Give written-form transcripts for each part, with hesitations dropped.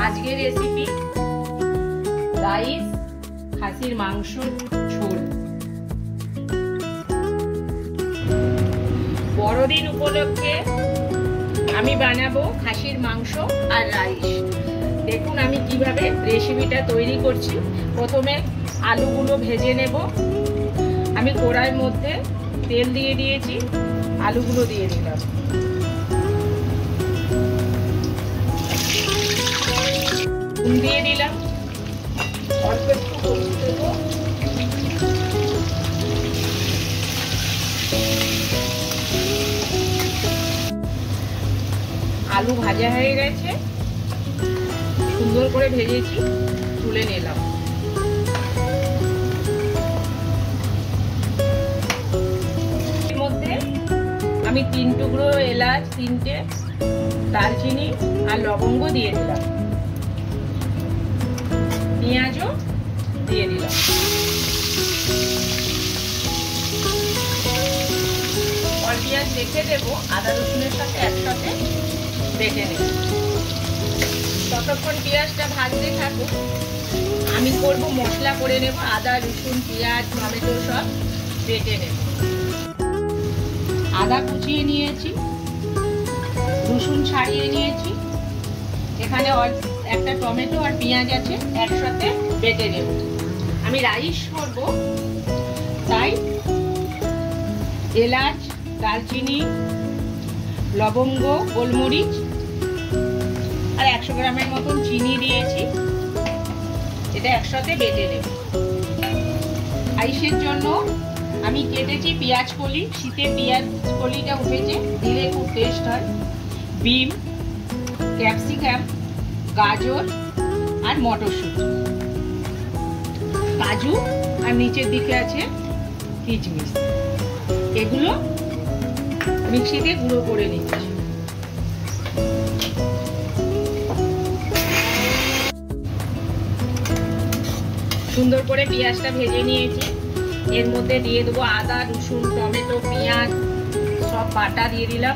আজকের recipe rice খাসির মাংস ঝোল। বড়দিন উপলক্ষে আমি বানাবো খাসির মাংস আর রাইস। দেখুন আমি কিভাবে রেসিপিটা তৈরি করছি। প্রথমে আলুগুলো ভেজে নেব। আমি কড়াইয়ের মধ্যে তেল দিয়ে দিয়েছি, আলুগুলো দিয়ে দিলাম। নুন দিয়ে দিলাম, অল্প একটু হলুদ দেবো, আলু ভাজা হয়ে গেছে, সুন্দর করে ভেজেছি, তুলে নিলাম। এর মধ্যে আমি 3 টুকরো এলাচ, 3টে দারচিনি আর লবঙ্গ দিয়ে দিলাম। পেঁয়াজও দিয়ে দিলাম। পেঁয়াজ রেখে দেবো, আদা রসুনের সাথে একসাথে বেটে নেব। ততক্ষণ পেঁয়াজটা ভাজতে থাকুক, আমি করব মশলা করে নেব। আদা রসুন পেঁয়াজ টমেটো সব বেটে নেব। আদা কুচিয়ে নিয়েছি, রসুন ছাড়িয়ে নিয়েছি, এখানে একটা টমেটো আর পেঁয়াজ আছে, একসাথে বেটে নেব। আমি রাইস করব, তাই এলাচ দারচিনি লবঙ্গ গোলমরিচ আর 100 গ্রামের মতন চিনি দিয়েছি। এটা একসাথে বেটে নেব। রাইসের জন্য আমি কেটেছি পেঁয়াজ কলি, শীতে পেঁয়াজ কলিটা উঠেছে, দিলে খুব টেস্ট হয়। বিম, ক্যাপসিকাম, গাজর আর মটরশুঁটি, কাজু আর নিচের দিকে আছে কিশমিশ। এগুলো মিক্সিতে গুঁড়ো করে নিচ্ছি। সুন্দর করে পেঁয়াজটা ভেজে নিয়েছি। এর মধ্যে দিয়ে দেবো আদা রসুন টমেটো পেঁয়াজ সব বাটা দিয়ে দিলাম।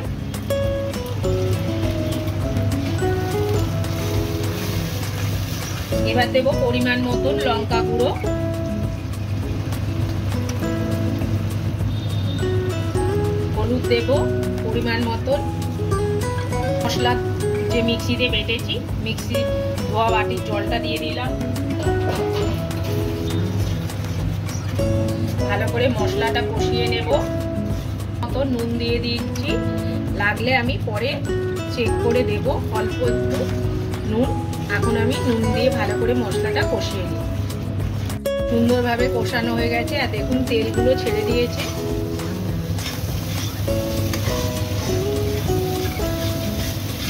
এবার দেবো পরিমাণ মতন লঙ্কা গুঁড়ো, হলুদ দেবো পরিমাণ মতন, মশলা যে মিক্সিতে বেটেছি মিক্সি ধোয়া বাটির জলটা দিয়ে দিলাম। ভালো করে মশলাটা কষিয়ে নেব। মতন নুন দিয়ে দিচ্ছি, লাগলে আমি পরে চেক করে দেব অল্প একটু নুন। এখন আমি নুন দিয়ে ভালো করে মশলাটা কষিয়ে নিই। সুন্দরভাবে কষানো হয়ে গেছে আর দেখুন তেলগুলো ছেড়ে দিয়েছে।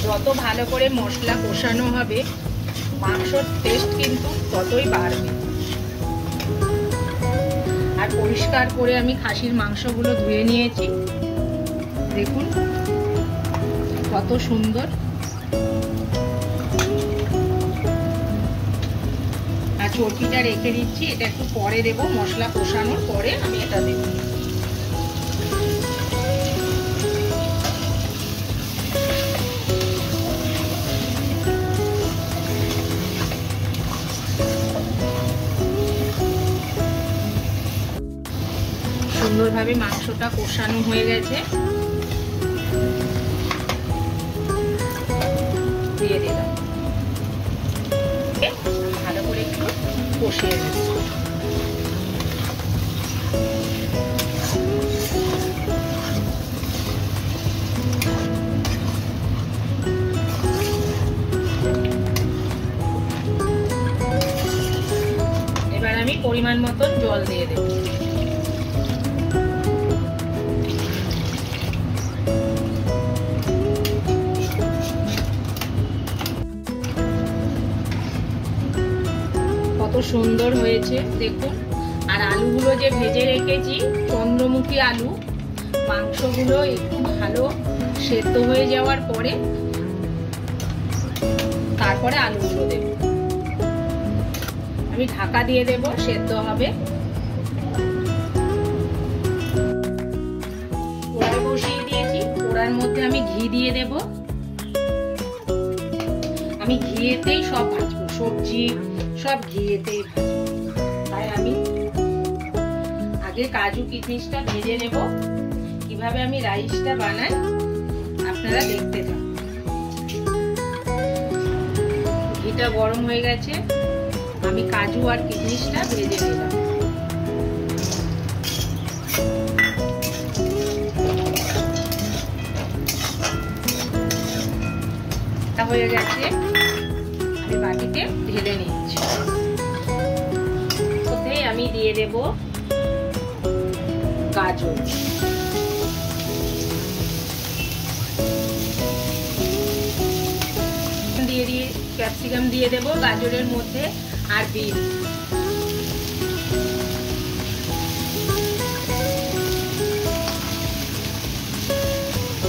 যত ভালো করে মশলা কষানো হবে মাংসর টেস্ট কিন্তু ততই বাড়বে। আর পরিষ্কার করে আমি খাসির মাংসগুলো ধুয়ে নিয়েছি, দেখুন কত সুন্দর। আর চর্বিটা রেখে দিচ্ছি, এটা একটু পরে দেব, মশলা কষানোর পরে আমি এটা দেব। সুন্দরভাবে মাংসটা কষানো হয়ে গেছে, দিয়ে দিলাম। ভালো করে একটু কষিয়ে নেব। এবার আমি পরিমাণ মতন জল দিয়ে দেব। কত সুন্দর হয়েছে দেখুন। আর আলুগুলো যে ভেজে রেখেছি চন্দ্রমুখী আলু, মাংসগুলো একটু ভালো সেদ্ধ হয়ে যাওয়ার পরে তারপরে আলুগুলো দেব। আমি ঢাকা দিয়ে দেব, সেদ্ধ হবে। কড়াই বসিয়ে দিয়েছি, কড়াইয়ের মধ্যে আমি ঘি দিয়ে দেব। আমি ঘিয়েতেই সব ভাজবো, সবজি সব ঘিয়েতেই ভাজবো। তাই আমি আগে কাজু কিশমিশটা ভেজে নেব। কিভাবে আমি রাইসটা বানাই আপনারা দেখতে থাকুন। ঘিটা গরম হয়ে গেছে, আমি কাজু আর কিশমিশটা ভেজে নিলাম। হয়ে গেছে, আমি বাটিতে ঢেলে নিচ্ছি। ওতে আমি দিয়ে দেব গাজর, দিয়ে ক্যাপসিকাম দিয়ে দেব গাজরের মধ্যে, আর বিট।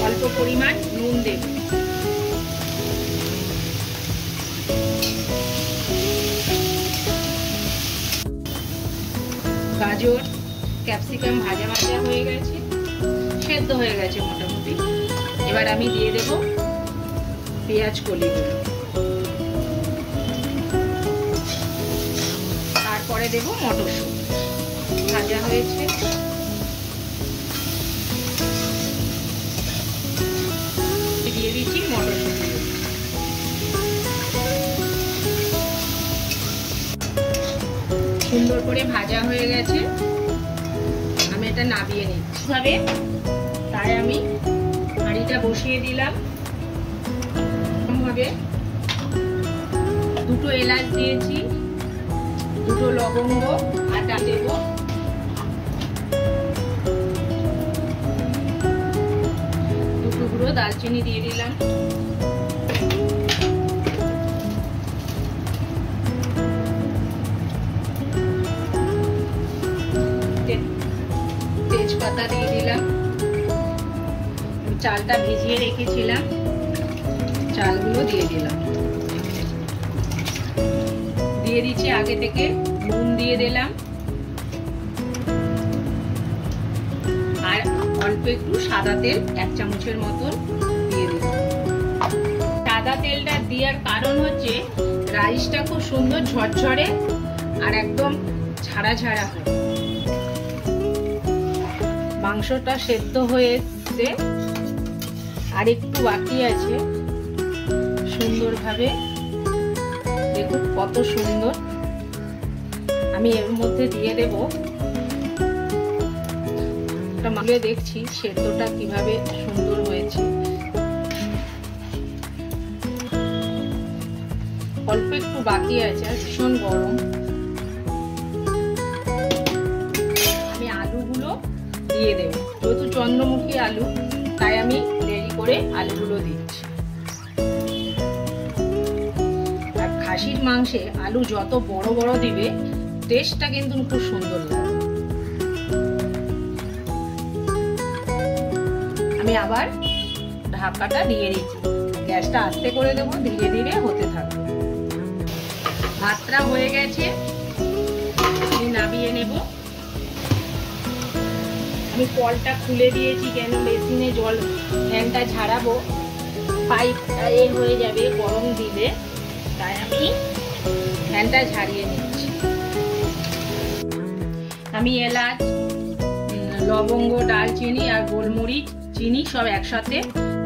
অল্প পরিমাণ নুন দেব। গাজর ক্যাপসিকাম ভাজা ভাজা হয়ে গেছে, সেদ্ধ হয়ে গেছে মোটামুটি। এবার আমি দিয়ে দেব পেঁয়াজ কলিগুলো, তারপরে দেব মটরশুঁটি ভাজা হয়েছে। দিয়ে দিচ্ছি মটরশুঁটি। সুন্দর করে ভাজা হয়ে গেছে, আমি এটা নামিয়ে নিচ্ছি। তাই আমি হাঁড়িটা বসিয়ে দিলাম। ভাবে দুটো এলাচ দিয়েছি, দুটো লবঙ্গ, আটা দেব, দুটো গুঁড়ো দালচিনি দিয়ে দিলাম, তেজপাতা দিয়ে দিলাম, চালটা ভিজিয়ে রেখেছিলাম, চালগুলো দিয়ে দিলাম, দিয়ে দিচ্ছি আগে থেকে নুন দিয়ে দিলাম, আর অল্প একটু সাদা তেল 1 চামচের মতন দিয়ে দিলাম। সাদা তেলটা দেওয়ার কারণ হচ্ছে রাইসটা খুব সুন্দর ঝরঝরে আর একদম ছাড়া ছাড়া হয়। মাংসটা সেদ্ধ হয়ে এসছে, আর একটু বাকি আছে। সুন্দরভাবে দেখুন কত সুন্দর। আমি এর মধ্যে দিয়ে দেব, মাখলে দেখছি সেদ্ধটা কিভাবে সুন্দর হয়েছে। অল্প একটু বাকি আছে, আর ভীষণ গরম। আমি আলুগুলো দিয়ে দেব, যেহেতু চন্দ্রমুখী আলু তাই আমি দেরি করে আলুগুলো দিচ্ছি। আর খাসির মাংসে আলু যত বড় বড় দিবে টেস্টটা কিন্তু খুব সুন্দর লাগে। আমি আবার ঢাকাটা দিয়ে দিচ্ছি, গ্যাসটা আস্তে করে দেবো, ধীরে ধীরে হতে থাকবে। ভাতটা হয়ে গেছে, আমি নামিয়ে নেব। আমি কলটা খুলে দিয়েছি, কেন মেশিনে জল ফ্যানটা ঝাড়াবো, পাইপটা হয়ে যাবে গরম দিলে, তাই আমি ফ্যানটা ঝাড়িয়ে নিচ্ছি। আমি এলাচ, লবঙ্গ, দালচিনি আর গোলমরিচ, চিনি সব একসাথে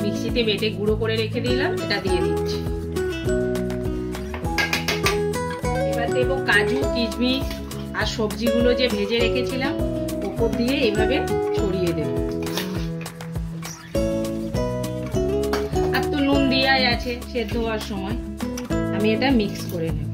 মিক্সিতে বেটে গুঁড়ো করে রেখে দিলাম, এটা দিয়ে দিচ্ছি। এবার দেবো কাজু কিশমিশ আর সবজিগুলো যে ভেজে রেখেছিলাম, উপর দিয়ে এইভাবে ছড়িয়ে দেব। আর তো নুন দেওয়াই আছে সেদ্ধ হওয়ার সময়, আমি এটা মিক্স করে নেব।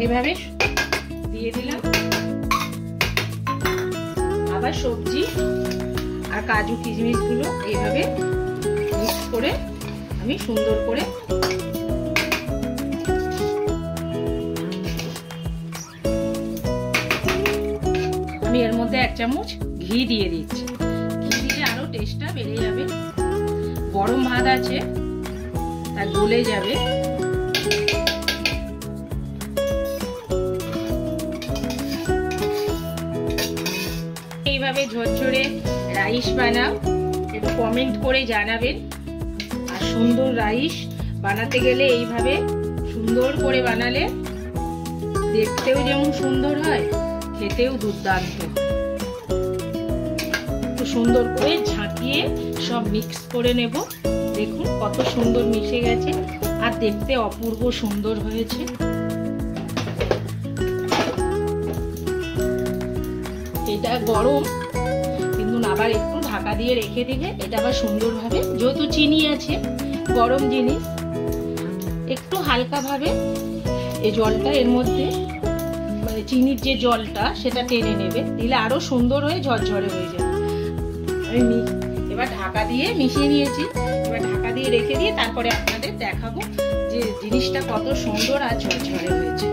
এভাবে দিয়ে দিলাম। আবার সবজি আর কাজু কিশমিশ গুলো এইভাবে মিক্স করে আমি সুন্দর করে আমি এর মধ্যে 1 চামচ ঘি দিয়ে দিচ্ছি। ঘি দিলে আরো টেস্টটা বেড়ে যাবে। গরম ভাত আছে, তা গলে যাবে। কিভাবে ঝরঝরে রাইস বানাও একটু কমেন্ট করে জানাবেন। আর সুন্দর রাইস বানাতে গেলে এইভাবে সুন্দর করে বানালে দেখতেও যেমন সুন্দর হয়, খেতেও দুর্দান্ত। একটু সুন্দর করে ঝাঁকিয়ে সব মিক্স করে নেব। দেখুন কত সুন্দর মিশে গেছে আর দেখতে অপূর্ব সুন্দর হয়েছে। এটা গরম কিন্তু আবার একটু ঢাকা দিয়ে রেখে দিলে এটা আবার সুন্দরভাবে, যেহেতু চিনি আছে গরম জিনিস, একটু হালকা ভাবে এই জলটা এর মধ্যে মানে চিনির যে জলটা সেটা টেনে নেবে, দিলে আরো সুন্দর হয়ে ঝরঝরে হয়ে যাবে। আমি এবার ঢাকা দিয়ে মিশিয়ে নিয়েছি, এবার ঢাকা দিয়ে রেখে দিয়ে তারপরে আপনাদের দেখাবো যে জিনিসটা কত সুন্দর আর ঝরঝরে হয়েছে।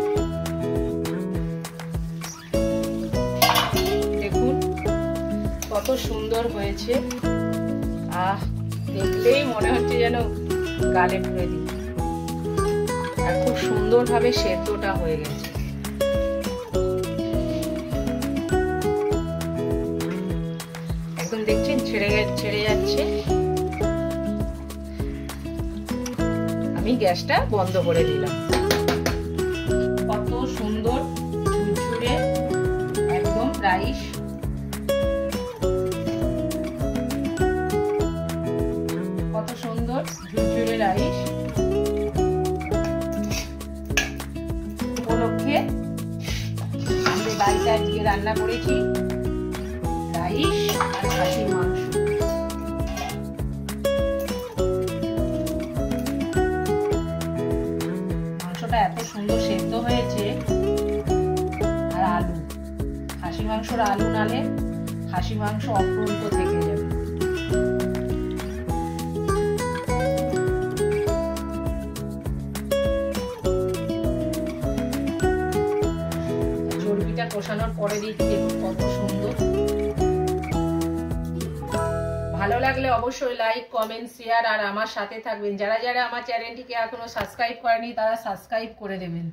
দেখুন কত সুন্দর হয়েছে, দেখলেই মনে হচ্ছে যেন গালে পুরে দিই। আর খুব সুন্দরভাবে সেদ্ধটা হয়ে গেছে। একদম দেখছেন ছেড়ে যাচ্ছে। আমি গ্যাসটা বন্ধ করে দিলাম। কত সুন্দর ঝুরঝুরে একদম রাইস। কত সুন্দর ঝুরঝুরে রাইস। উপলক্ষে আমি বাড়িতে আজকে রান্না করেছি রাইস আর খাসির মাংস। মাংসটা এত সুন্দর সেদ্ধ হয়েছে। আর আলু, খাসি মাংসর আলু নালে খাসি মাংস অপূর্ব থেকে যাবে। চর্বিটা কষানোর পরে দিচ্ছি, কত সুন্দর। ভালো লাগলে অবশ্যই লাইক, কমেন্ট, শেয়ার আর আমার সাথে থাকবেন। যারা যারা আমার চ্যানেলটিকে এখনো সাবস্ক্রাইব করেনি তারা সাবস্ক্রাইব করে দেবেন।